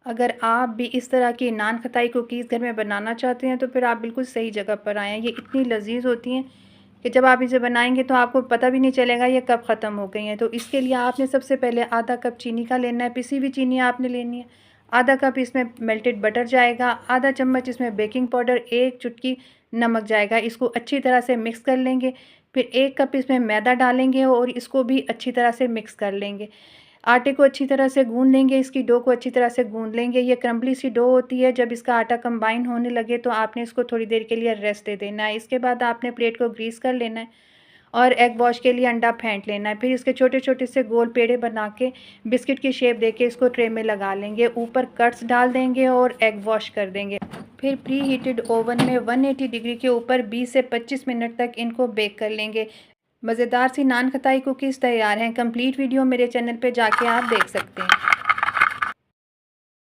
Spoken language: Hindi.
अगर आप भी इस तरह की नान खताई कुकीज़ घर में बनाना चाहते हैं तो फिर आप बिल्कुल सही जगह पर आए हैं। ये इतनी लज़ीज़ होती हैं कि जब आप इसे बनाएंगे तो आपको पता भी नहीं चलेगा ये कब ख़त्म हो गई हैं। तो इसके लिए आपने सबसे पहले आधा कप चीनी का लेना है, पिसी हुई चीनी आपने लेनी है। आधा कप इसमें मेल्टेड बटर जाएगा, आधा चम्मच इसमें बेकिंग पाउडर, 1 चुटकी नमक जाएगा। इसको अच्छी तरह से मिक्स कर लेंगे। फिर 1 कप इसमें मैदा डालेंगे और इसको भी अच्छी तरह से मिक्स कर लेंगे। आटे को अच्छी तरह से गूँध लेंगे, इसकी डो को अच्छी तरह से गूँध लेंगे। ये क्रम्बली सी डो होती है, जब इसका आटा कंबाइन होने लगे तो आपने इसको थोड़ी देर के लिए रेस्ट दे देना है। इसके बाद आपने प्लेट को ग्रीस कर लेना है और एग वॉश के लिए अंडा फेंट लेना है। फिर इसके छोटे-छोटे से गोल पेड़े बना के बिस्किट की शेप देके इसको ट्रे में लगा लेंगे। ऊपर कट्स डाल देंगे और एग वॉश कर देंगे। फिर प्री हीटेड ओवन में 180 डिग्री के ऊपर 20 से 25 मिनट तक इनको बेक कर लेंगे। मज़ेदार सी नान खताई कुकीज़ तैयार हैं। कंप्लीट वीडियो मेरे चैनल पे जाके आप देख सकते हैं।